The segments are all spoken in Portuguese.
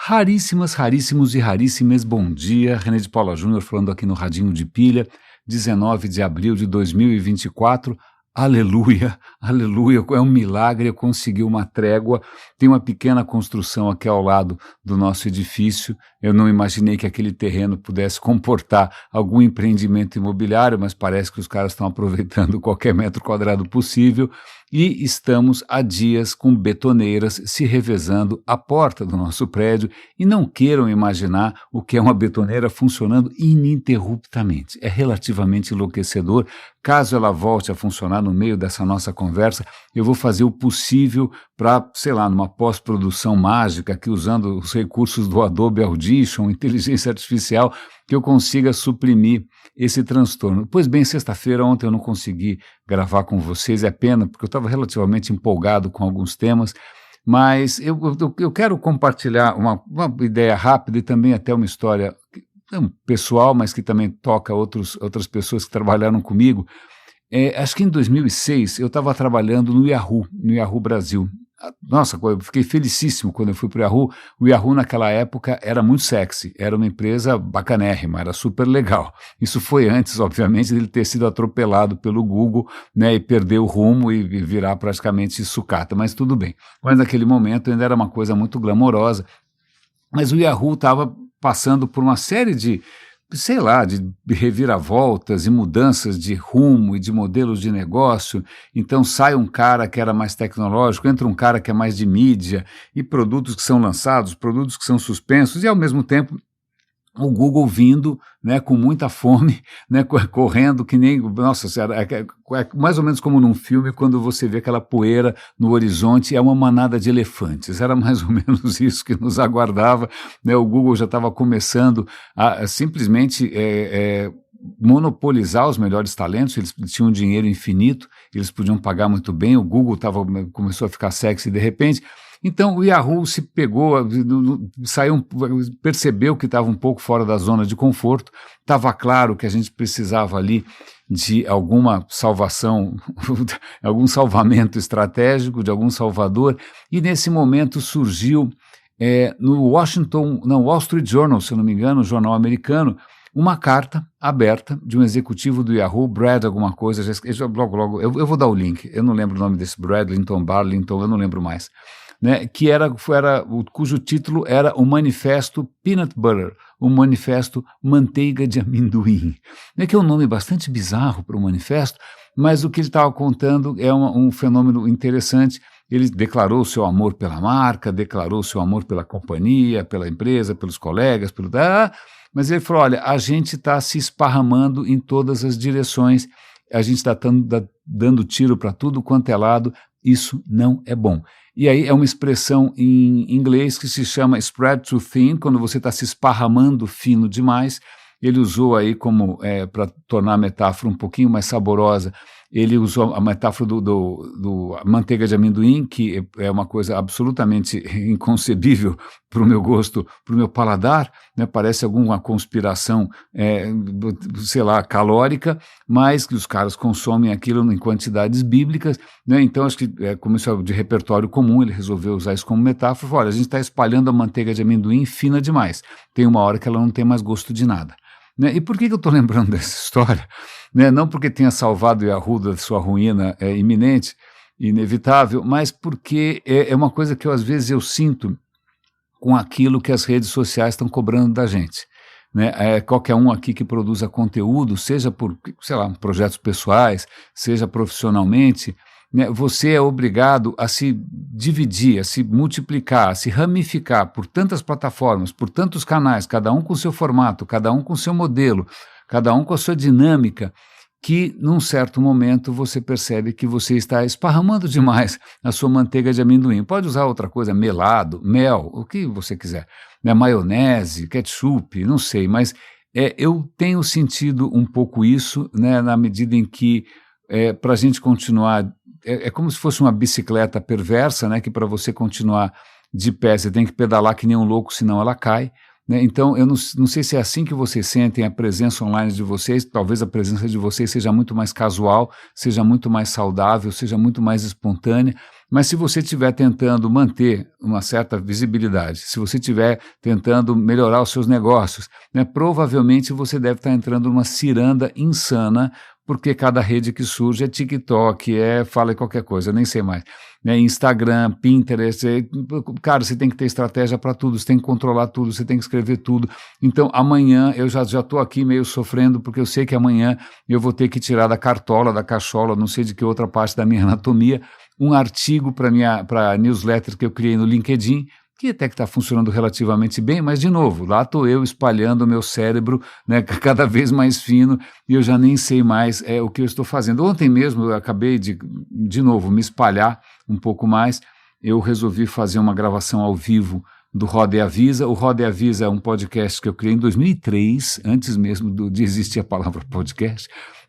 Raríssimos e raríssimas, bom dia, René de Paula Júnior falando aqui no Radinho de Pilha, 19 de abril de 2024, aleluia, aleluia, é um milagre, eu consegui uma trégua, tem uma pequena construção aqui ao lado do nosso edifício, eu não imaginei que aquele terreno pudesse comportar algum empreendimento imobiliário, mas parece que os caras estão aproveitando qualquer metro quadrado possível, e estamos há dias com betoneiras se revezando à porta do nosso prédio e não queiram imaginar o que é uma betoneira funcionando ininterruptamente. É relativamente enlouquecedor. Caso ela volte a funcionar no meio dessa nossa conversa, eu vou fazer o possível para, sei lá, numa pós-produção mágica, aqui usando os recursos do Adobe Audition, inteligência artificial, que eu consiga suprimir esse transtorno. Pois bem, sexta-feira, ontem eu não consegui gravar com vocês, é pena, porque eu estava relativamente empolgado com alguns temas, mas eu quero compartilhar uma ideia rápida e também até uma história pessoal, mas que também toca outras pessoas que trabalharam comigo. Acho que em 2006 eu estava trabalhando no Yahoo Brasil. Nossa, eu fiquei felicíssimo quando eu fui para o Yahoo. O Yahoo naquela época era muito sexy, era uma empresa bacanérrima, era super legal. Isso foi antes, obviamente, dele ter sido atropelado pelo Google, né, e perder o rumo e virar praticamente sucata, mas tudo bem. Mas naquele momento ainda era uma coisa muito glamourosa. Mas o Yahoo estava passando por uma série de reviravoltas e mudanças de rumo e de modelos de negócio. Então sai um cara que era mais tecnológico, entra um cara que é mais de mídia, e produtos que são lançados, produtos que são suspensos, e ao mesmo tempo o Google vindo, né, com muita fome, né, correndo que nem, nossa senhora, é mais ou menos como num filme, quando você vê aquela poeira no horizonte, é uma manada de elefantes, era mais ou menos isso que nos aguardava, né, o Google já estava começando a simplesmente monopolizar os melhores talentos, eles tinham dinheiro infinito, eles podiam pagar muito bem, o Google começou a ficar sexy de repente. Então o Yahoo se pegou, percebeu que estava um pouco fora da zona de conforto, estava claro que a gente precisava ali de alguma salvação, algum salvamento estratégico, de algum salvador, e nesse momento surgiu no Wall Street Journal, se eu não me engano, um jornal americano, uma carta aberta de um executivo do Yahoo, Brad alguma coisa, logo, eu vou dar o link, eu não lembro o nome desse Bradlington, Barlington, eu não lembro mais. Né, cujo título era o Manifesto Peanut Butter, o Manifesto Manteiga de Amendoim, né, que é um nome bastante bizarro para o manifesto, mas o que ele estava contando é um fenômeno interessante. Ele declarou o seu amor pela marca, declarou o seu amor pela companhia, pela empresa, pelos colegas, mas ele falou, olha, a gente está se esparramando em todas as direções, a gente está dando tiro para tudo quanto é lado, isso não é bom. E aí é uma expressão em inglês que se chama spread too thin, quando você está se esparramando fino demais. Ele usou aí como, para tornar a metáfora um pouquinho mais saborosa, ele usou a metáfora do manteiga de amendoim, que é uma coisa absolutamente inconcebível para o meu gosto, para o meu paladar, né? Parece alguma conspiração, calórica, mas que os caras consomem aquilo em quantidades bíblicas, né? Então acho que, como isso é de repertório comum, ele resolveu usar isso como metáfora, falou, olha, a gente está espalhando a manteiga de amendoim fina demais, tem uma hora que ela não tem mais gosto de nada. Né? E por que eu estou lembrando dessa história? Né? Não porque tenha salvado o Yahoo da sua ruína iminente, inevitável, mas porque é uma coisa que às vezes eu sinto com aquilo que as redes sociais estão cobrando da gente. Né? Qualquer um aqui que produza conteúdo, seja por, projetos pessoais, seja profissionalmente, né, você é obrigado a se dividir, a se multiplicar, a se ramificar por tantas plataformas, por tantos canais, cada um com seu formato, cada um com seu modelo, cada um com a sua dinâmica, que num certo momento você percebe que você está esparramando demais a sua manteiga de amendoim. Pode usar outra coisa, melado, mel, o que você quiser, né, maionese, ketchup, não sei, mas eu tenho sentido um pouco isso, né, na medida em que para a gente continuar, é como se fosse uma bicicleta perversa, né, que para você continuar de pé você tem que pedalar que nem um louco, senão ela cai. Né? Então, eu não sei se é assim que vocês sentem a presença online de vocês, talvez a presença de vocês seja muito mais casual, seja muito mais saudável, seja muito mais espontânea, Mas se você estiver tentando manter uma certa visibilidade, se você estiver tentando melhorar os seus negócios, né, provavelmente você deve estar entrando numa ciranda insana, porque cada rede que surge é TikTok, fala qualquer coisa, eu nem sei mais, né, Instagram, Pinterest, cara, você tem que ter estratégia para tudo, você tem que controlar tudo, você tem que escrever tudo. Então amanhã eu já estou aqui meio sofrendo, porque eu sei que amanhã eu vou ter que tirar da cartola, da cachola, não sei de que outra parte da minha anatomia, um artigo para a newsletter que eu criei no LinkedIn, que até que está funcionando relativamente bem, mas, de novo, lá estou eu espalhando o meu cérebro, né, cada vez mais fino, e eu já nem sei mais o que eu estou fazendo. Ontem mesmo eu acabei de novo, me espalhar um pouco mais, eu resolvi fazer uma gravação ao vivo do Roda e Avisa. O Roda e Avisa é um podcast que eu criei em 2003, antes mesmo de existir a palavra podcast,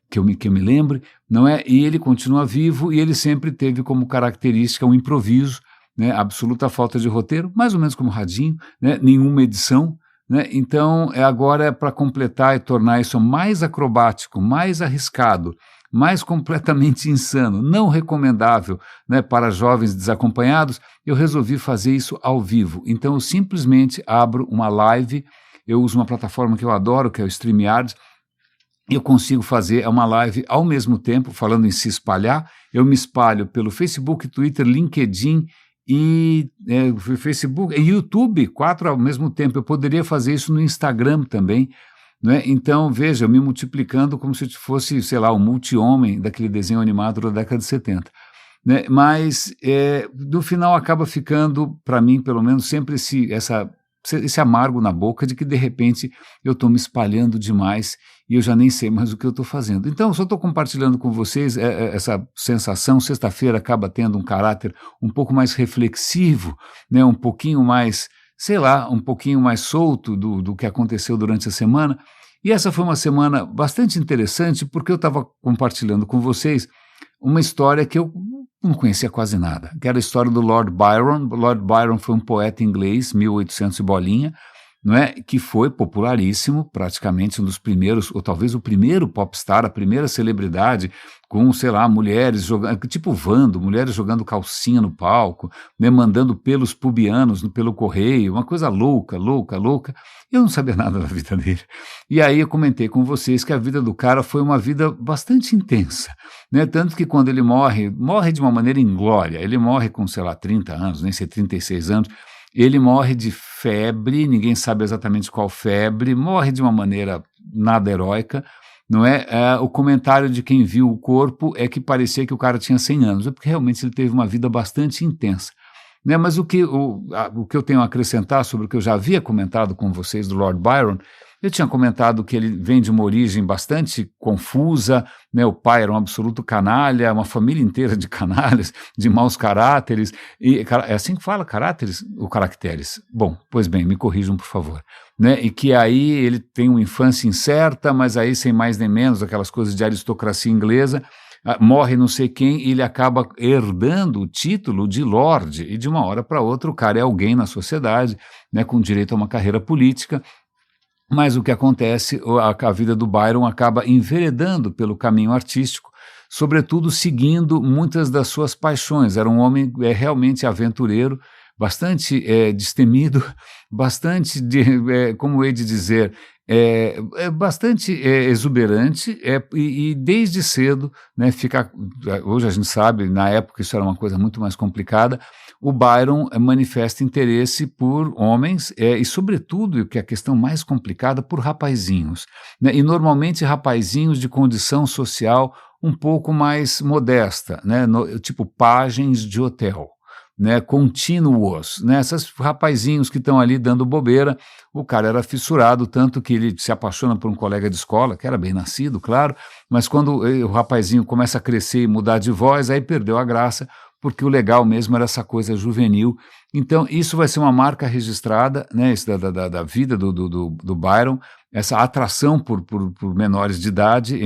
que eu me lembre, não é? E ele continua vivo e ele sempre teve como característica um improviso, né, absoluta falta de roteiro, mais ou menos como Radinho, né, nenhuma edição, né, então agora é para completar e tornar isso mais acrobático, mais arriscado, mais completamente insano, não recomendável, né, para jovens desacompanhados, eu resolvi fazer isso ao vivo. Então eu simplesmente abro uma live, eu uso uma plataforma que eu adoro, que é o StreamYard, eu consigo fazer uma live ao mesmo tempo, falando em se espalhar, eu me espalho pelo Facebook, Twitter, LinkedIn, e Facebook e YouTube, 4 ao mesmo tempo. Eu poderia fazer isso no Instagram também, né? Então, veja, eu me multiplicando como se fosse, sei lá, um multi-homem daquele desenho animado da década de 70. Né? Mas, no final, acaba ficando, para mim, pelo menos, sempre esse amargo na boca de que, de repente, eu estou me espalhando demais e eu já nem sei mais o que eu estou fazendo. Então, eu só estou compartilhando com vocês essa sensação. Sexta-feira acaba tendo um caráter um pouco mais reflexivo, né, um pouquinho mais, sei lá, um pouquinho mais solto do que aconteceu durante a semana. E essa foi uma semana bastante interessante, porque eu estava compartilhando com vocês uma história que eu não conhecia quase nada, que era a história do Lord Byron. Lord Byron foi um poeta inglês, 1800 e bolinha, não é? Que foi popularíssimo, praticamente um dos primeiros, ou talvez o primeiro popstar, a primeira celebridade, com, sei lá, mulheres jogando, tipo Vando, mulheres jogando calcinha no palco, né, mandando pelos pubianos pelo correio, uma coisa louca, louca, louca. Eu não sabia nada da vida dele. E aí eu comentei com vocês que a vida do cara foi uma vida bastante intensa, né? Tanto que quando ele morre de uma maneira inglória, ele morre com, sei lá, 30 anos, nem sei, 36 anos, ele morre de febre, ninguém sabe exatamente qual febre, morre de uma maneira nada heróica, não é? O comentário de quem viu o corpo é que parecia que o cara tinha 100 anos, porque realmente ele teve uma vida bastante intensa. Né? Mas o que eu tenho a acrescentar sobre o que eu já havia comentado com vocês do Lord Byron, eu tinha comentado que ele vem de uma origem bastante confusa, né? O pai era um absoluto canalha, uma família inteira de canalhas, de maus caráteres, é assim que fala, caráteres ou caracteres? Bom, pois bem, me corrijam por favor. Né? E que aí ele tem uma infância incerta, mas aí sem mais nem menos, aquelas coisas de aristocracia inglesa, morre não sei quem e ele acaba herdando o título de Lorde, e de uma hora para outra o cara é alguém na sociedade, né, com direito a uma carreira política. Mas o que acontece, a vida do Byron acaba enveredando pelo caminho artístico, sobretudo seguindo muitas das suas paixões. Era um homem realmente aventureiro, bastante destemido, bastante, como hei de dizer, bastante exuberante, e desde cedo, né, hoje a gente sabe, na época isso era uma coisa muito mais complicada, o Byron manifesta interesse por homens e sobretudo, o que é a questão mais complicada, por rapazinhos, né, e normalmente rapazinhos de condição social um pouco mais modesta, né, tipo pajens de hotel. Né, contínuos, né, esses rapazinhos que estão ali dando bobeira. O cara era fissurado, tanto que ele se apaixona por um colega de escola, que era bem nascido, claro, mas quando o rapazinho começa a crescer e mudar de voz, aí perdeu a graça, porque o legal mesmo era essa coisa juvenil. Então isso vai ser uma marca registrada, né, isso da vida do Byron, essa atração por menores de idade,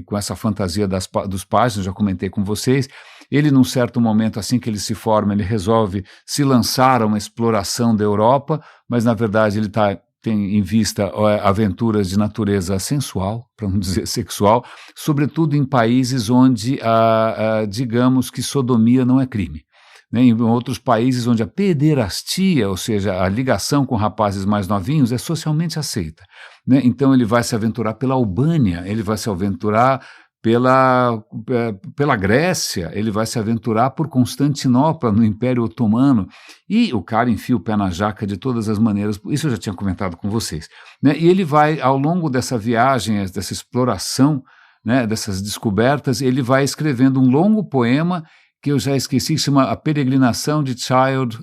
com essa fantasia dos páginas, já comentei com vocês. Ele, num certo momento, assim que ele se forma, ele resolve se lançar a uma exploração da Europa, mas, na verdade, ele tem em vista aventuras de natureza sensual, para não dizer sexual, sobretudo em países onde, digamos que sodomia não é crime. né, em outros países onde a pederastia, ou seja, a ligação com rapazes mais novinhos, é socialmente aceita, né? Então ele vai se aventurar pela Albânia, ele vai se aventurar pela Grécia, ele vai se aventurar por Constantinopla, no Império Otomano, e o cara enfia o pé na jaca de todas as maneiras, isso eu já tinha comentado com vocês, né? E ele vai, ao longo dessa viagem, dessa exploração, né, dessas descobertas, ele vai escrevendo um longo poema que eu já esqueci, que se chama A Peregrinação de Child,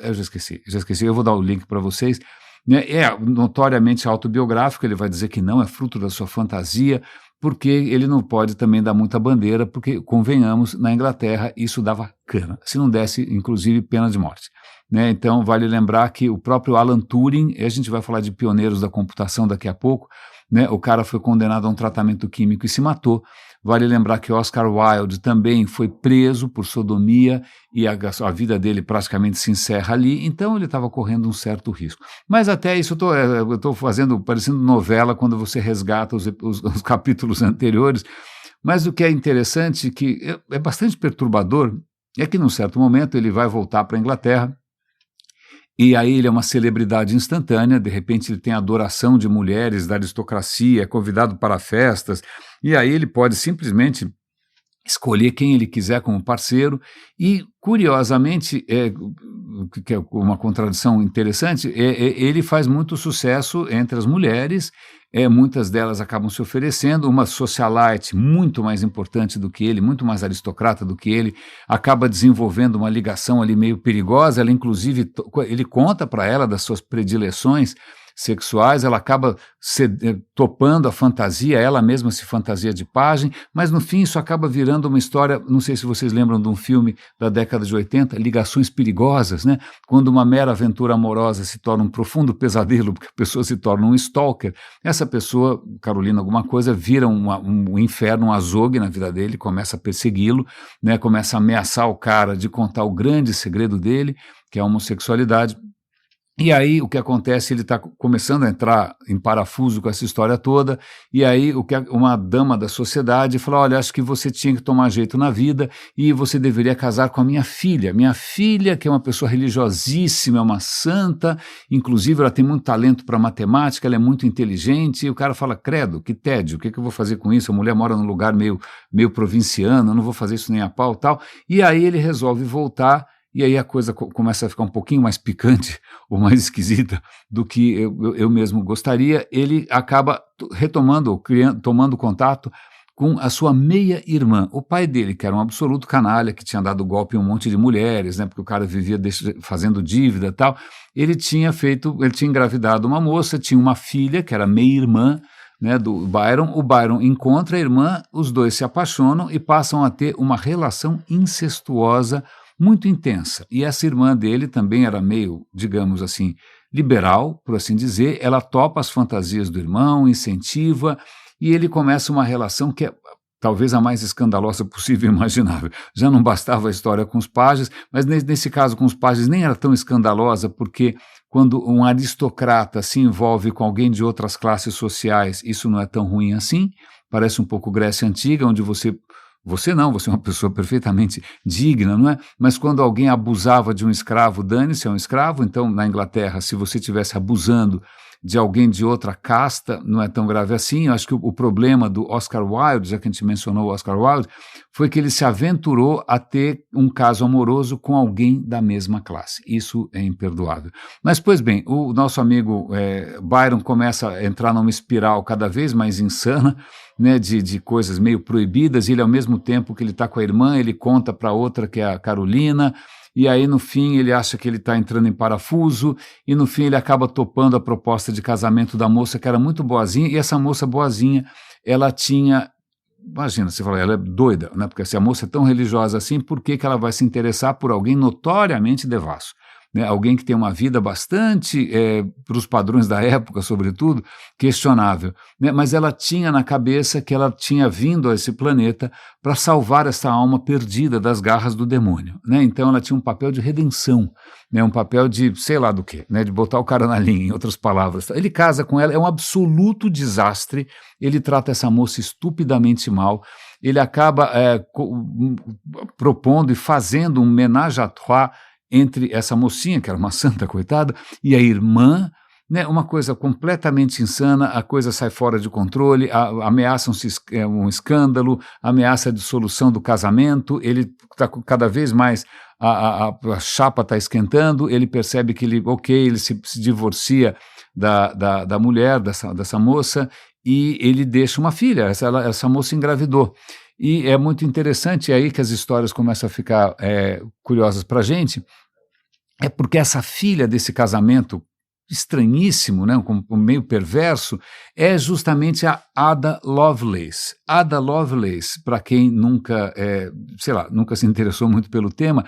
eu já esqueci, eu vou dar o link para vocês, né? É notoriamente autobiográfico, ele vai dizer que não, é fruto da sua fantasia, porque ele não pode também dar muita bandeira, porque, convenhamos, na Inglaterra isso dava cana, se não desse, inclusive, pena de morte, né? Então, vale lembrar que o próprio Alan Turing, e a gente vai falar de pioneiros da computação daqui a pouco, né? O cara foi condenado a um tratamento químico e se matou. Vale lembrar que Oscar Wilde também foi preso por sodomia e a vida dele praticamente se encerra ali, então ele estava correndo um certo risco. Mas até isso eu estou fazendo, parecendo novela quando você resgata os capítulos anteriores, mas o que é interessante, que é bastante perturbador, é que num certo momento ele vai voltar para a Inglaterra, e aí ele é uma celebridade instantânea, de repente ele tem adoração de mulheres, da aristocracia, é convidado para festas, e aí ele pode simplesmente escolher quem ele quiser como parceiro, e curiosamente, que é uma contradição interessante, ele faz muito sucesso entre as mulheres, muitas delas acabam se oferecendo, uma socialite muito mais importante do que ele, muito mais aristocrata do que ele, acaba desenvolvendo uma ligação ali meio perigosa, ela inclusive, ele conta para ela das suas predileções sexuais, ela acaba topando a fantasia, ela mesma se fantasia de pajem, mas no fim isso acaba virando uma história, não sei se vocês lembram de um filme da década de 80, Ligações Perigosas, né? Quando uma mera aventura amorosa se torna um profundo pesadelo, porque a pessoa se torna um stalker, essa pessoa, Carolina alguma coisa, vira um inferno, um azogue na vida dele, começa a persegui-lo, né? Começa a ameaçar o cara de contar o grande segredo dele, que é a homossexualidade. E aí o que acontece, ele está começando a entrar em parafuso com essa história toda, e aí uma dama da sociedade fala, olha, acho que você tinha que tomar jeito na vida e você deveria casar com a minha filha que é uma pessoa religiosíssima, é uma santa, inclusive ela tem muito talento para matemática, ela é muito inteligente, e o cara fala, credo, que tédio, o que eu vou fazer com isso? A mulher mora num lugar meio provinciano, eu não vou fazer isso nem a pau, tal, e aí ele resolve voltar. E aí a coisa começa a ficar um pouquinho mais picante ou mais esquisita do que eu mesmo gostaria. Ele acaba retomando, tomando contato com a sua meia-irmã. O pai dele, que era um absoluto canalha, que tinha dado golpe em um monte de mulheres, né, porque o cara vivia fazendo dívida e tal, ele tinha engravidado uma moça, tinha uma filha, que era meia-irmã, né, do Byron. O Byron encontra a irmã, os dois se apaixonam e passam a ter uma relação incestuosa muito intensa, e essa irmã dele também era meio, digamos assim, liberal, por assim dizer, ela topa as fantasias do irmão, incentiva, e ele começa uma relação que é talvez a mais escandalosa possível e imaginável. Já não bastava a história com os pajes, mas nesse caso com os pajes nem era tão escandalosa, porque quando um aristocrata se envolve com alguém de outras classes sociais, isso não é tão ruim assim, parece um pouco Grécia Antiga, onde você não, você é uma pessoa perfeitamente digna, não é? Mas quando alguém abusava de um escravo, dane-se, é um escravo. Então, na Inglaterra, se você estivesse abusando de alguém de outra casta, não é tão grave assim. Eu acho que o problema do Oscar Wilde, já que a gente mencionou o Oscar Wilde, foi que ele se aventurou a ter um caso amoroso com alguém da mesma classe. Isso é imperdoável. Mas, pois bem, o nosso amigo Byron começa a entrar numa espiral cada vez mais insana, né, de coisas meio proibidas, e ele, ao mesmo tempo que ele está com a irmã, ele conta para outra, que é a Carolina, e aí no fim ele acha que ele está entrando em parafuso, e no fim ele acaba topando a proposta de casamento da moça, que era muito boazinha, e essa moça boazinha, ela tinha, imagina, você fala, ela é doida, né, porque se a moça é tão religiosa assim, por que ela vai se interessar por alguém notoriamente devasso? né, alguém que tem uma vida bastante, para os padrões da época, sobretudo, questionável, né, mas ela tinha na cabeça que ela tinha vindo a esse planeta para salvar essa alma perdida das garras do demônio, né, então ela tinha um papel de redenção, né, um papel de sei lá do quê, né, de botar o cara na linha, em outras palavras. Ele casa com ela, é um absoluto desastre, ele trata essa moça estupidamente mal, ele acaba propondo e fazendo um ménage à trois entre essa mocinha, que era uma santa coitada, e a irmã, né, uma coisa completamente insana, a coisa sai fora de controle, ameaçam um escândalo, ameaça a dissolução do casamento, ele está cada vez mais, a chapa está esquentando, ele percebe que ele se divorcia da mulher, dessa moça, e ele deixa uma filha, essa moça engravidou. E é muito interessante, é aí que as histórias começam a ficar curiosas para a gente, é porque essa filha desse casamento estranhíssimo, né, meio perverso, é justamente a Ada Lovelace. Ada Lovelace, para quem nunca se interessou muito pelo tema,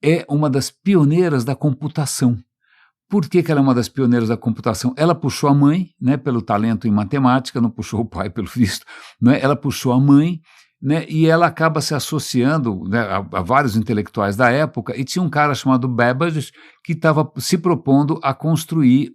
é uma das pioneiras da computação. Por que ela é uma das pioneiras da computação? Ela puxou a mãe, né, pelo talento em matemática, não puxou o pai pelo visto, né, ela puxou a mãe, né, e ela acaba se associando, né, a vários intelectuais da época, e tinha um cara chamado Babbage que estava se propondo a construir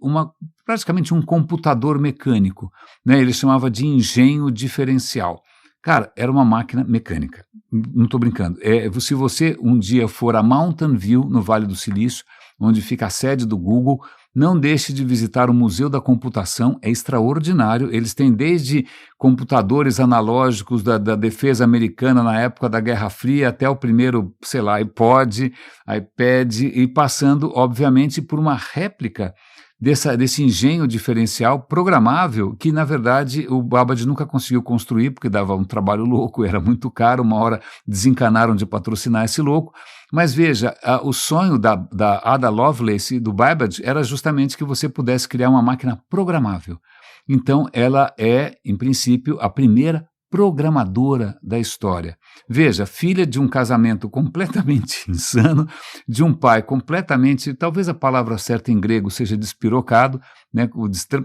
praticamente um computador mecânico, né, ele chamava de engenho diferencial. Cara, era uma máquina mecânica, não estou brincando. Se você um dia for a Mountain View, no Vale do Silício, onde fica a sede do Google, não deixe de visitar o Museu da Computação, é extraordinário, eles têm desde computadores analógicos da defesa americana na época da Guerra Fria, até o primeiro, iPod, e passando, obviamente, por uma réplica desse engenho diferencial programável que, na verdade, o Babbage nunca conseguiu construir, porque dava um trabalho louco, era muito caro, uma hora desencanaram de patrocinar esse louco. Mas veja, o sonho da Ada Lovelace e do Babbage era justamente que você pudesse criar uma máquina programável. Então, ela é, em princípio, a primeira programadora da história. Veja, filha de um casamento completamente insano, de um pai completamente, talvez a palavra certa em grego seja despirocado, né?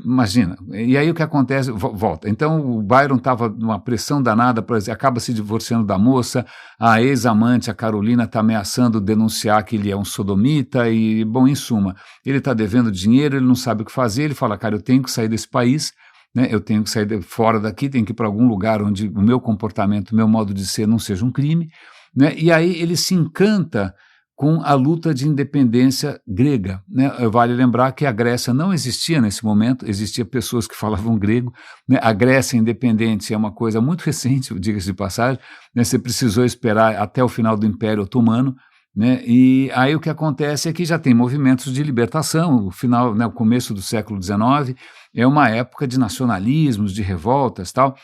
Imagina, e aí o que acontece? Volta. Então o Byron estava numa pressão danada, acaba se divorciando da moça, a ex-amante, a Carolina, está ameaçando denunciar que ele é um sodomita e, bom, em suma, ele está devendo dinheiro, ele não sabe o que fazer, ele fala, cara, eu tenho que sair desse país, né, eu tenho que sair fora daqui, tenho que ir para algum lugar onde o meu comportamento, o meu modo de ser não seja um crime, né, e aí ele se encanta com a luta de independência grega, né. Vale lembrar que a Grécia não existia nesse momento, existiam pessoas que falavam grego, né, a Grécia independente é uma coisa muito recente, diga-se de passagem, né, você precisou esperar até o final do Império Otomano, né, e aí o que acontece é que já tem movimentos de libertação, o começo do século XIX é uma época de nacionalismos, de revoltas, tal.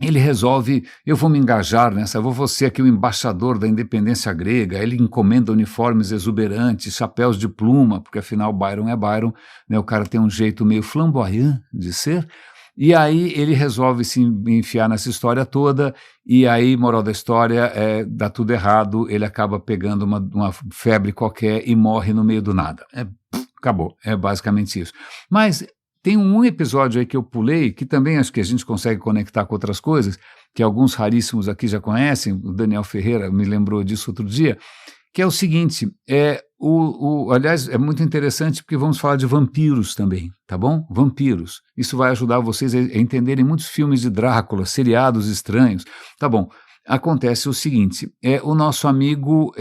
Ele resolve, eu vou me engajar nessa, eu vou ser aqui o embaixador da independência grega, ele encomenda uniformes exuberantes, chapéus de pluma, porque afinal Byron é Byron, né, o cara tem um jeito meio flamboyant de ser, e aí ele resolve se enfiar nessa história toda, e aí, moral da história, dá tudo errado, ele acaba pegando uma febre qualquer e morre no meio do nada. Acabou, é basicamente isso. Mas tem um episódio aí que eu pulei, que também acho que a gente consegue conectar com outras coisas, que alguns raríssimos aqui já conhecem, o Daniel Ferreira me lembrou disso outro dia, que é o seguinte, aliás, é muito interessante porque vamos falar de vampiros também, tá bom? Vampiros. Isso vai ajudar vocês a entenderem muitos filmes de Drácula, seriados estranhos. Tá bom, acontece o seguinte, o nosso amigo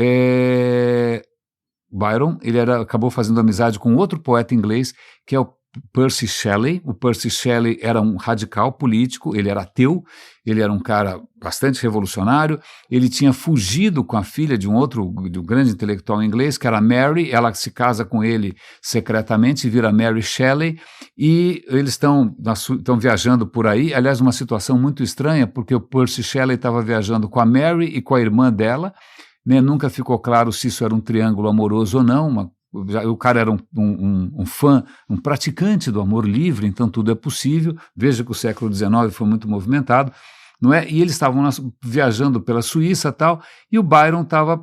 Byron, ele acabou fazendo amizade com outro poeta inglês, que é o Percy Shelley. O Percy Shelley era um radical político, ele era ateu, ele era um cara bastante revolucionário, ele tinha fugido com a filha de um grande intelectual inglês, que era Mary, ela se casa com ele secretamente e vira Mary Shelley, e eles estão viajando por aí, aliás, uma situação muito estranha, porque o Percy Shelley estava viajando com a Mary e com a irmã dela, né, nunca ficou claro se isso era um triângulo amoroso ou não, o cara era um fã, um praticante do amor livre, então tudo é possível. Veja que o século XIX foi muito movimentado. não é? E eles estavam viajando pela Suíça e tal, e o Byron estava,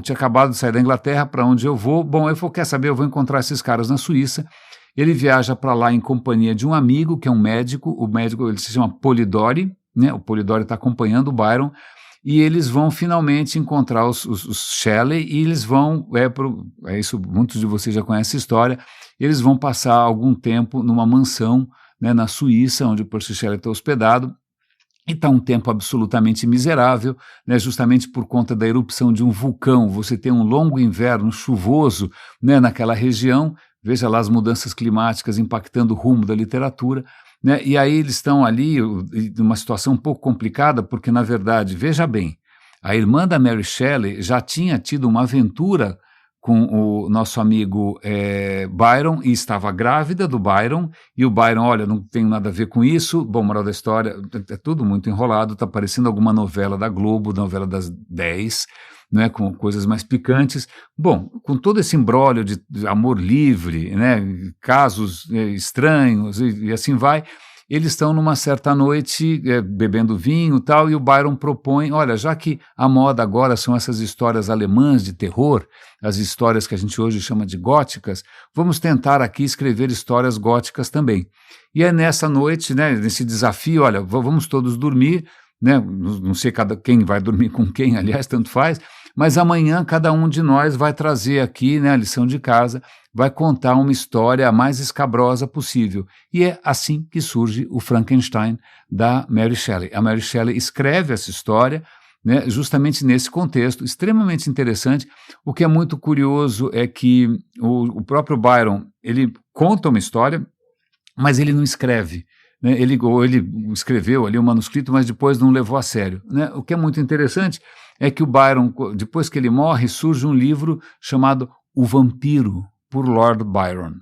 tinha acabado de sair da Inglaterra, para onde eu vou? Bom, ele falou, quer saber, eu vou encontrar esses caras na Suíça. Ele viaja para lá em companhia de um amigo, que é um médico, o médico ele se chama Polidori, né? O Polidori está acompanhando o Byron, e eles vão finalmente encontrar os Shelley, e eles vão, isso, muitos de vocês já conhecem a história, eles vão passar algum tempo numa mansão, né, na Suíça, onde o Percy Shelley está hospedado, e está um tempo absolutamente miserável, né, justamente por conta da erupção de um vulcão. Você tem um longo inverno chuvoso, né, naquela região, veja lá as mudanças climáticas impactando o rumo da literatura, né, e aí eles estão ali numa situação um pouco complicada, porque, na verdade, veja bem, a irmã da Mary Shelley já tinha tido uma aventura com o nosso amigo Byron, e estava grávida do Byron, e o Byron, olha, não tem nada a ver com isso. Bom, moral da história, é tudo muito enrolado, está parecendo alguma novela da Globo, novela das 10, né, com coisas mais picantes. Bom, com todo esse imbróglio de amor livre, né, casos estranhos e assim vai, eles estão numa certa noite bebendo vinho e tal, e o Byron propõe, olha, já que a moda agora são essas histórias alemãs de terror, as histórias que a gente hoje chama de góticas, vamos tentar aqui escrever histórias góticas também. E é nessa noite, né, nesse desafio, olha, vamos todos dormir, né, não sei quem vai dormir com quem, aliás, tanto faz, mas amanhã cada um de nós vai trazer aqui, né, a lição de casa, vai contar uma história a mais escabrosa possível. E é assim que surge o Frankenstein da Mary Shelley. A Mary Shelley escreve essa história, né, justamente nesse contexto, extremamente interessante. O que é muito curioso é que o próprio Byron, ele conta uma história, mas ele não escreve. Né, ele escreveu ali o manuscrito, mas depois não levou a sério. Né? O que é muito interessante é que o Byron, depois que ele morre, surge um livro chamado O Vampiro, por Lord Byron.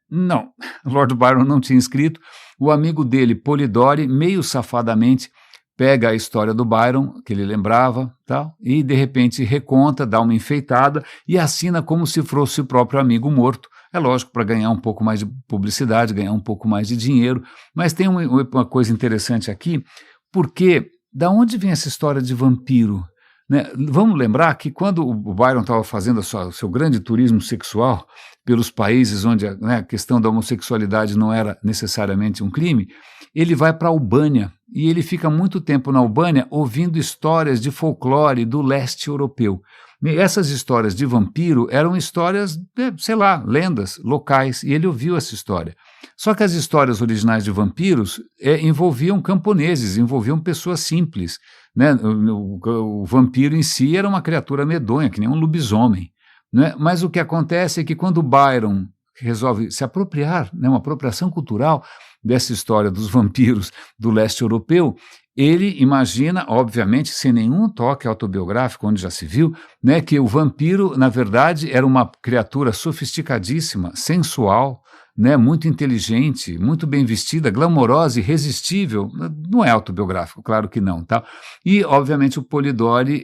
Não, Lord Byron não tinha escrito. O amigo dele, Polidori, meio safadamente, pega a história do Byron, que ele lembrava, tal, e de repente reconta, dá uma enfeitada e assina como se fosse o próprio amigo morto. É lógico, para ganhar um pouco mais de publicidade, ganhar um pouco mais de dinheiro, mas tem uma coisa interessante aqui, porque da onde vem essa história de vampiro? Né? Vamos lembrar que quando o Byron estava fazendo o seu grande turismo sexual pelos países onde a questão da homossexualidade não era necessariamente um crime, ele vai para a Albânia e ele fica muito tempo na Albânia ouvindo histórias de folclore do leste europeu. E essas histórias de vampiro eram histórias, sei lá, lendas locais, e ele ouviu essa história. Só que as histórias originais de vampiros envolviam camponeses, envolviam pessoas simples. Né? O vampiro em si era uma criatura medonha, que nem um lobisomem. Né? Mas o que acontece é que quando Byron resolve se apropriar, né, uma apropriação cultural dessa história dos vampiros do leste europeu, ele imagina, obviamente, sem nenhum toque autobiográfico, onde já se viu, né, que o vampiro, na verdade, era uma criatura sofisticadíssima, sensual, né, muito inteligente, muito bem vestida, glamourosa, irresistível. Não é autobiográfico, claro que não. Tá? E, obviamente, o Polidori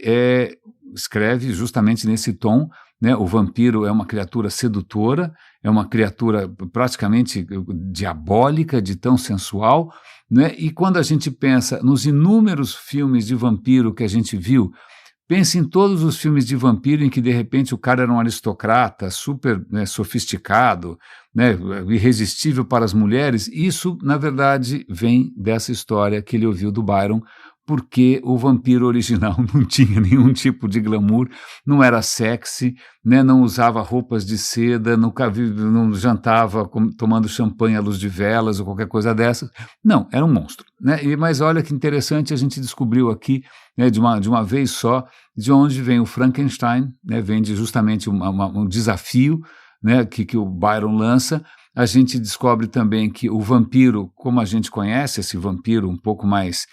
escreve justamente nesse tom, né, o vampiro é uma criatura sedutora, é uma criatura praticamente diabólica, de tão sensual, né? E quando a gente pensa nos inúmeros filmes de vampiro que a gente viu, pense em todos os filmes de vampiro em que de repente o cara era um aristocrata, super, né, sofisticado, né, irresistível para as mulheres. Isso, na verdade, vem dessa história que ele ouviu do Byron, porque o vampiro original não tinha nenhum tipo de glamour, não era sexy, né, não usava roupas de seda, não jantava tomando champanhe à luz de velas ou qualquer coisa dessas. Não, era um monstro. Né? Mas olha que interessante, a gente descobriu aqui, né, de uma vez só, de onde vem o Frankenstein, né, vem de justamente um desafio, né, que o Byron lança. A gente descobre também que o vampiro, como a gente conhece, esse vampiro um pouco mais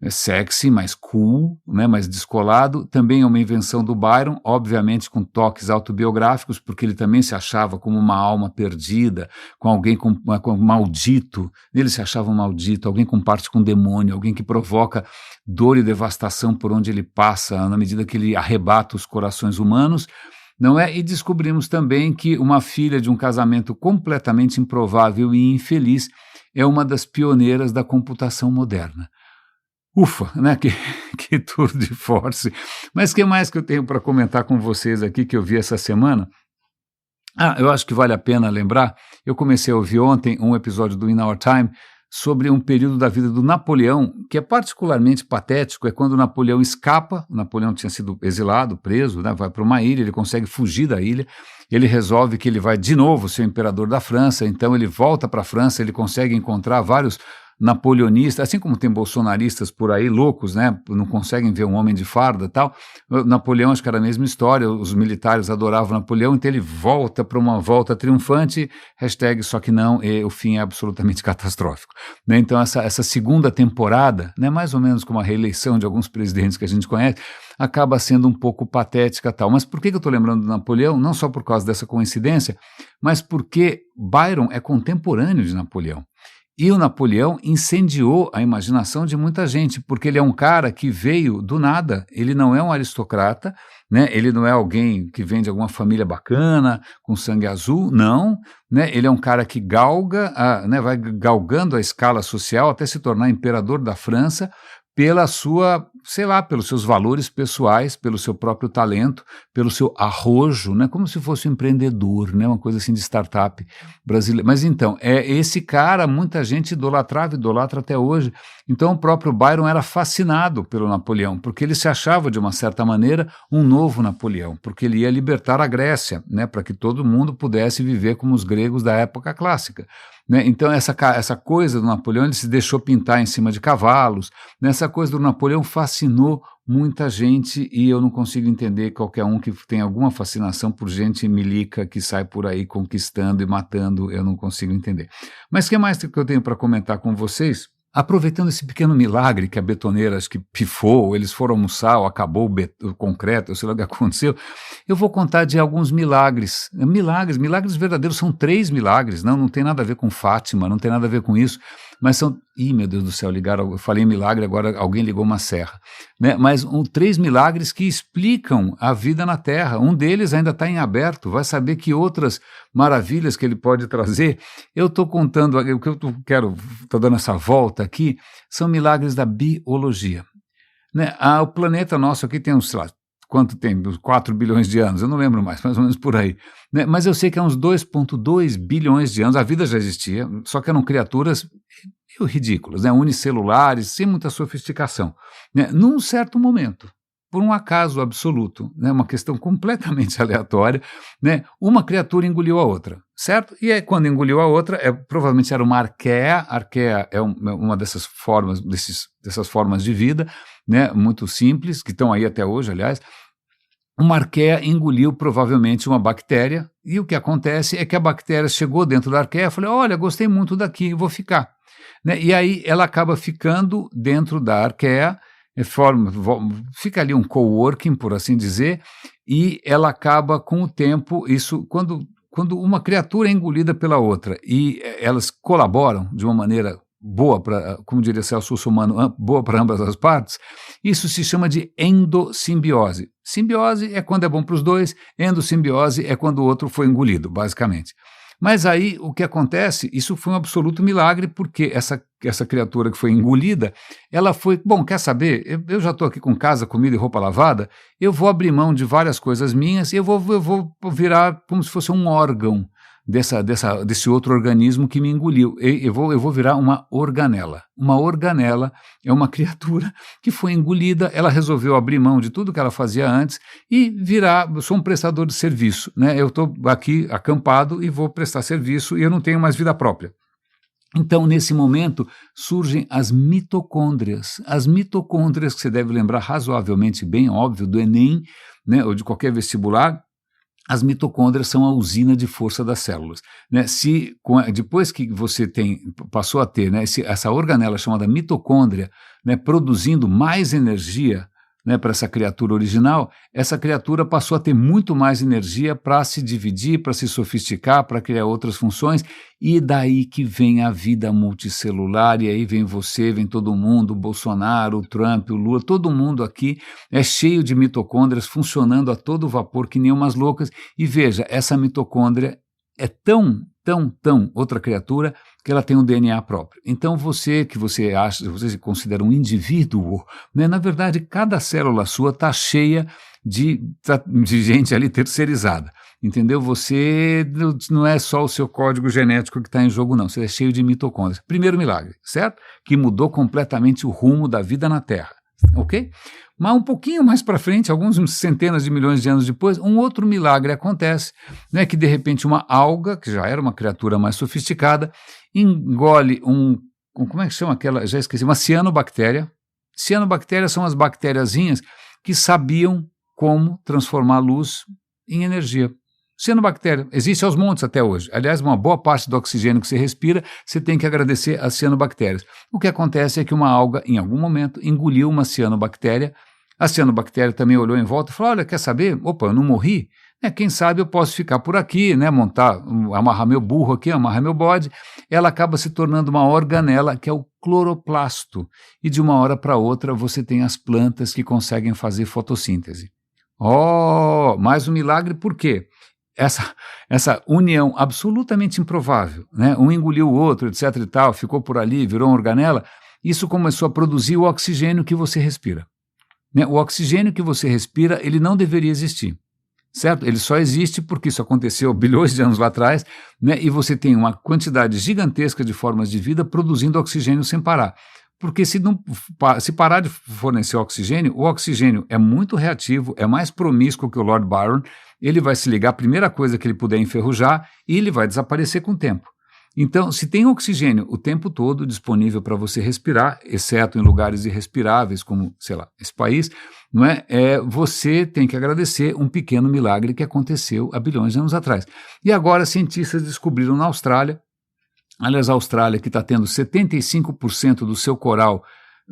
sexy, mais cool, né, mais descolado, também é uma invenção do Byron, obviamente com toques autobiográficos, porque ele também se achava como uma alma perdida, com alguém com maldito, ele se achava um maldito, alguém com parte com demônio, alguém que provoca dor e devastação por onde ele passa, na medida que ele arrebata os corações humanos, não é? E descobrimos também que uma filha de um casamento completamente improvável e infeliz é uma das pioneiras da computação moderna. Ufa, né? Que tour de force. Mas o que mais que eu tenho para comentar com vocês aqui que eu vi essa semana? Eu acho que vale a pena lembrar, eu comecei a ouvir ontem um episódio do In Our Time sobre um período da vida do Napoleão, que é particularmente patético, é quando Napoleão escapa, Napoleão tinha sido exilado, preso, né, vai para uma ilha, ele consegue fugir da ilha, ele resolve que ele vai de novo ser imperador da França, então ele volta para a França, ele consegue encontrar vários napoleonistas, assim como tem bolsonaristas por aí loucos, né, não conseguem ver um homem de farda e tal. Napoleão, acho que era a mesma história, os militares adoravam Napoleão, então ele volta para uma volta triunfante, hashtag só que não, e o fim é absolutamente catastrófico, né? Então essa segunda temporada, né, mais ou menos como a reeleição de alguns presidentes que a gente conhece, acaba sendo um pouco patética tal. Mas por que eu estou lembrando do Napoleão? Não só por causa dessa coincidência, mas porque Byron é contemporâneo de Napoleão. E o Napoleão incendiou a imaginação de muita gente, porque ele é um cara que veio do nada, ele não é um aristocrata, né? Ele não é alguém que vem de alguma família bacana, com sangue azul, não, né? Ele é um cara que galga, né? Vai galgando a escala social até se tornar imperador da França, pela sua, sei lá, pelos seus valores pessoais, pelo seu próprio talento, pelo seu arrojo, né, como se fosse um empreendedor, né, uma coisa assim de startup brasileira. Mas então, esse cara, muita gente idolatrava, idolatra até hoje. Então o próprio Byron era fascinado pelo Napoleão, porque ele se achava, de uma certa maneira, um novo Napoleão, porque ele ia libertar a Grécia, né, para que todo mundo pudesse viver como os gregos da época clássica. Né? Então essa coisa do Napoleão, ele se deixou pintar em cima de cavalos, né? Essa coisa do Napoleão fascinou muita gente e eu não consigo entender qualquer um que tem alguma fascinação por gente milica que sai por aí conquistando e matando, eu não consigo entender. Mas o que mais que eu tenho para comentar com vocês? Aproveitando esse pequeno milagre que a betoneira acho que pifou, eles foram almoçar, ou acabou o concreto, eu sei lá o que aconteceu, eu vou contar de alguns milagres. Milagres verdadeiros, são 3 milagres, não tem nada a ver com Fátima, não tem nada a ver com isso, mas são... Ih, meu Deus do céu, eu falei em milagre, agora alguém ligou uma serra. Né? Mas 3 milagres que explicam a vida na Terra. Um deles ainda está em aberto, vai saber que outras maravilhas que ele pode trazer. Eu estou contando, o que eu estou dando essa volta aqui, são milagres da biologia. Né? O planeta nosso aqui tem uns, sei lá, quanto tem? 4 bilhões de anos, eu não lembro mais ou menos por aí. Né? Mas eu sei que há uns 2,2 bilhões de anos a vida já existia, só que eram criaturas ridículas, né? Unicelulares, sem muita sofisticação. Né? Num certo momento, por um acaso absoluto, né? Uma questão completamente aleatória, né? Uma criatura engoliu a outra, certo? E aí, quando engoliu a outra, provavelmente era uma arqueia. Arqueia é uma dessas formas, dessas formas de vida, né? Muito simples, que estão aí até hoje, aliás. Uma arqueia engoliu provavelmente uma bactéria, e o que acontece é que a bactéria chegou dentro da arqueia e falou: olha, gostei muito daqui, vou ficar. Né? E aí ela acaba ficando dentro da arqueia, fica ali um coworking, por assim dizer, e ela acaba com o tempo, isso quando uma criatura é engolida pela outra e elas colaboram de uma maneira boa para, como diria Celso Russomano, boa para ambas as partes, isso se chama de endossimbiose. Simbiose é quando é bom para os dois, endossimbiose é quando o outro foi engolido, basicamente. Mas aí o que acontece, isso foi um absoluto milagre, porque essa criatura que foi engolida, ela foi, bom, quer saber, eu já estou aqui com casa, comida e roupa lavada, eu vou abrir mão de várias coisas minhas e eu vou virar como se fosse um órgão desse outro organismo que me engoliu. Eu vou virar uma organela. Uma organela é uma criatura que foi engolida, ela resolveu abrir mão de tudo que ela fazia antes e eu sou um prestador de serviço, né? Eu estou aqui acampado e vou prestar serviço e eu não tenho mais vida própria. Então, nesse momento, surgem as mitocôndrias. As mitocôndrias, que você deve lembrar razoavelmente bem, óbvio, do Enem, né, ou de qualquer vestibular. As mitocôndrias são a usina de força das células. Né? Depois que você passou a ter, né, essa organela chamada mitocôndria, né, produzindo mais energia, né, para essa criatura original, essa criatura passou a ter muito mais energia para se dividir, para se sofisticar, para criar outras funções, e daí que vem a vida multicelular, e aí vem você, vem todo mundo, o Bolsonaro, o Trump, o Lula, todo mundo aqui é cheio de mitocôndrias funcionando a todo vapor, que nem umas loucas, e veja, essa mitocôndria é tão outra criatura que ela tem um DNA próprio. Então você se considera um indivíduo, né? Na verdade, cada célula sua está cheia de gente ali terceirizada, entendeu? Você não é só o seu código genético que está em jogo, não. Você é cheio de mitocôndrias. Primeiro milagre, certo? Que mudou completamente o rumo da vida na Terra, ok? Mas um pouquinho mais para frente, alguns centenas de milhões de anos depois, um outro milagre acontece, né, que de repente uma alga, que já era uma criatura mais sofisticada, engole como é que chama aquela, já esqueci, uma cianobactéria. Cianobactérias são as bactériazinhas que sabiam como transformar a luz em energia. Cianobactéria existe aos montes até hoje. Aliás, uma boa parte do oxigênio que você respira, você tem que agradecer às cianobactérias. O que acontece é que uma alga, em algum momento, engoliu uma cianobactéria. A cianobactéria também olhou em volta e falou, olha, quer saber? Opa, eu não morri? Quem sabe eu posso ficar por aqui, né, amarrar meu burro aqui, amarrar meu bode. Ela acaba se tornando uma organela, que é o cloroplasto. E de uma hora para outra você tem as plantas que conseguem fazer fotossíntese. Oh, mais um milagre, por quê? Essa união absolutamente improvável, né? Um engoliu o outro, etc e tal, ficou por ali, virou uma organela, isso começou a produzir o oxigênio que você respira. Né? O oxigênio que você respira, ele não deveria existir, certo? Ele só existe porque isso aconteceu bilhões de anos lá atrás, né? E você tem uma quantidade gigantesca de formas de vida produzindo oxigênio sem parar. Porque se parar de fornecer oxigênio, o oxigênio é muito reativo, é mais promíscuo que o Lord Byron, ele vai se ligar a primeira coisa que ele puder enferrujar e ele vai desaparecer com o tempo. Então, se tem oxigênio o tempo todo disponível para você respirar, exceto em lugares irrespiráveis, como, sei lá, esse país, não é? Você tem que agradecer um pequeno milagre que aconteceu há bilhões de anos atrás. E agora cientistas descobriram na Austrália, aliás, a Austrália, que está tendo 75% do seu coral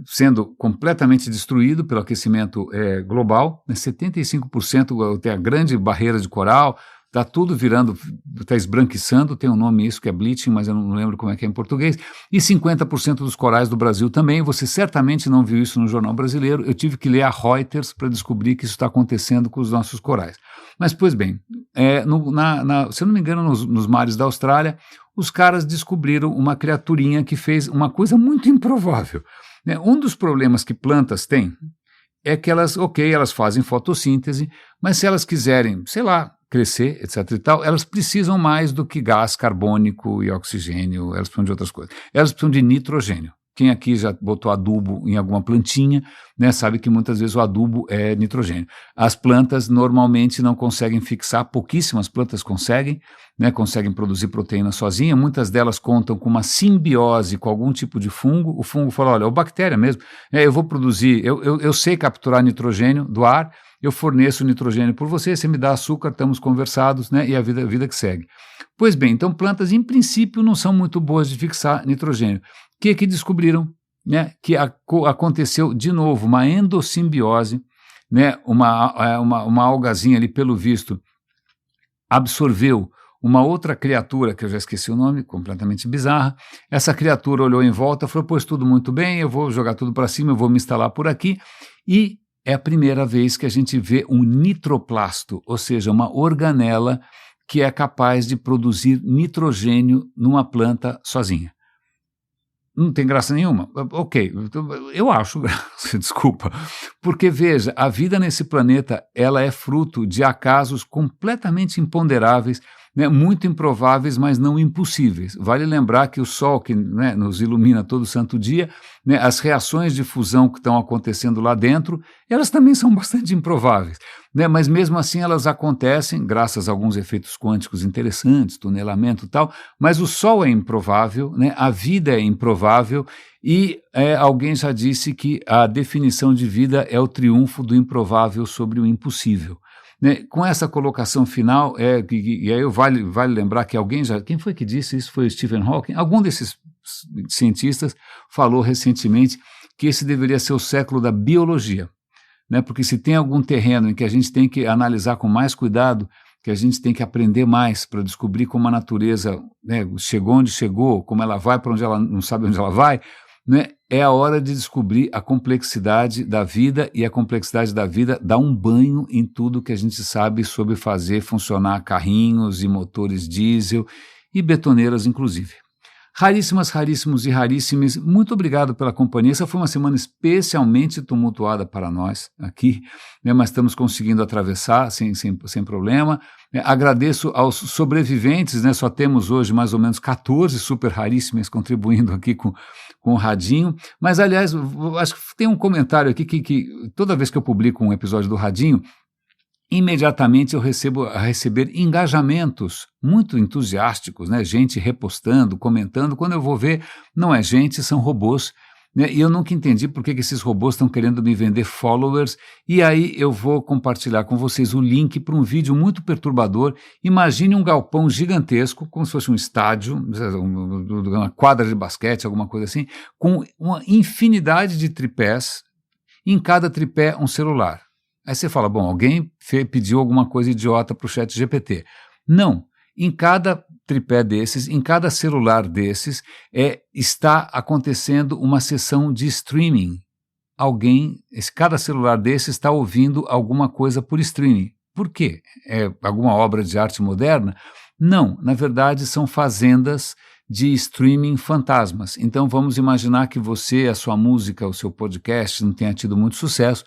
sendo completamente destruído pelo aquecimento global, né? 75% tem a grande barreira de coral, está tudo virando, está esbranquiçando, tem um nome isso que é bleaching, mas eu não lembro como é que é em português, e 50% dos corais do Brasil também. Você certamente não viu isso no jornal brasileiro, eu tive que ler a Reuters para descobrir que isso está acontecendo com os nossos corais. Mas, pois bem, se eu não me engano, nos mares da Austrália, os caras descobriram uma criaturinha que fez uma coisa muito improvável. Né? Um dos problemas que plantas têm é que elas fazem fotossíntese, mas se elas quiserem, sei lá, crescer, etc e tal, elas precisam mais do que gás carbônico e oxigênio, elas precisam de outras coisas. Elas precisam de nitrogênio. Quem aqui já botou adubo em alguma plantinha, né, sabe que muitas vezes o adubo é nitrogênio. As plantas normalmente não conseguem fixar, pouquíssimas plantas conseguem, né, conseguem produzir proteína sozinha, muitas delas contam com uma simbiose com algum tipo de fungo. O fungo fala, olha, ou bactéria mesmo, eu vou produzir, eu sei capturar nitrogênio do ar, eu forneço nitrogênio por você me dá açúcar, estamos conversados, né, e a vida que segue. Pois bem, então plantas em princípio não são muito boas de fixar nitrogênio. O que descobriram? Né, que aconteceu de novo uma endossimbiose, né, uma algazinha ali, pelo visto, absorveu uma outra criatura, que eu já esqueci o nome, completamente bizarra. Essa criatura olhou em volta e falou, pois tudo muito bem, eu vou jogar tudo para cima, eu vou me instalar por aqui, e é a primeira vez que a gente vê um nitroplasto, ou seja, uma organela que é capaz de produzir nitrogênio numa planta sozinha. Não tem graça nenhuma? Ok, eu acho graça, desculpa. Porque, veja, a vida nesse planeta, ela é fruto de acasos completamente imponderáveis, né, muito improváveis, mas não impossíveis. Vale lembrar que o Sol, que, né, nos ilumina todo santo dia, né, as reações de fusão que estão acontecendo lá dentro, elas também são bastante improváveis. Né, mas mesmo assim elas acontecem, graças a alguns efeitos quânticos interessantes, tunelamento e tal, mas o Sol é improvável, né, a vida é improvável, e alguém já disse que a definição de vida é o triunfo do improvável sobre o impossível. Né, com essa colocação final, e aí vale lembrar que quem foi que disse isso? Foi o Stephen Hawking? Algum desses cientistas falou recentemente que esse deveria ser o século da biologia, né, porque se tem algum terreno em que a gente tem que analisar com mais cuidado, que a gente tem que aprender mais para descobrir como a natureza, né, chegou onde chegou, como ela vai para onde ela não sabe onde ela vai, né, é a hora de descobrir a complexidade da vida, e a complexidade da vida dá um banho em tudo que a gente sabe sobre fazer funcionar carrinhos e motores diesel e betoneiras inclusive. Raríssimas, raríssimos e raríssimes, muito obrigado pela companhia. Essa foi uma semana especialmente tumultuada para nós aqui, né, mas estamos conseguindo atravessar sem problema. Agradeço aos sobreviventes, né, só temos hoje mais ou menos 14 super raríssimas contribuindo aqui com o Radinho, mas aliás, acho que tem um comentário aqui que toda vez que eu publico um episódio do Radinho, imediatamente eu recebo a receber engajamentos muito entusiásticos, né? Gente repostando, comentando. Quando eu vou ver, não é gente, são robôs, né? E eu nunca entendi por que esses robôs estão querendo me vender followers. E aí eu vou compartilhar com vocês o link para um vídeo muito perturbador. Imagine um galpão gigantesco, como se fosse um estádio, uma quadra de basquete, alguma coisa assim, com uma infinidade de tripés, em cada tripé um celular. Aí você fala, bom, alguém pediu alguma coisa idiota para o ChatGPT. Não, em cada tripé desses, em cada celular desses, está acontecendo uma sessão de streaming. Cada celular desses está ouvindo alguma coisa por streaming. Por quê? É alguma obra de arte moderna? Não, na verdade são fazendas de streaming fantasmas. Então vamos imaginar que você, a sua música, o seu podcast não tenha tido muito sucesso.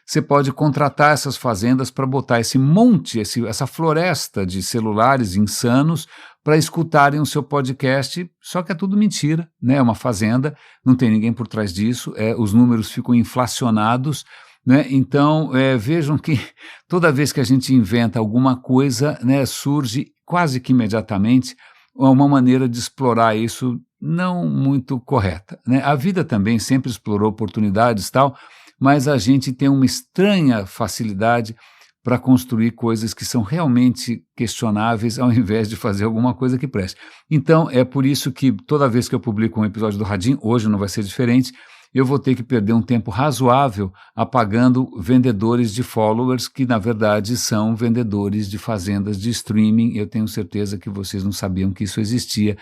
Você pode contratar essas fazendas para botar esse monte, essa floresta de celulares insanos para escutarem o seu podcast, só que é tudo mentira, né? É uma fazenda, não tem ninguém por trás disso, os números ficam inflacionados, né? Então vejam que toda vez que a gente inventa alguma coisa, né, surge quase que imediatamente uma maneira de explorar isso não muito correta, né? A vida também sempre explorou oportunidades e tal, mas a gente tem uma estranha facilidade para construir coisas que são realmente questionáveis ao invés de fazer alguma coisa que preste. Então, é por isso que toda vez que eu publico um episódio do Radinho, hoje não vai ser diferente, eu vou ter que perder um tempo razoável apagando vendedores de followers que, na verdade, são vendedores de fazendas de streaming. Eu tenho certeza que vocês não sabiam que isso existia.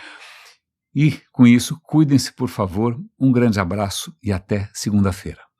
E, com isso, cuidem-se, por favor. Um grande abraço e até segunda-feira.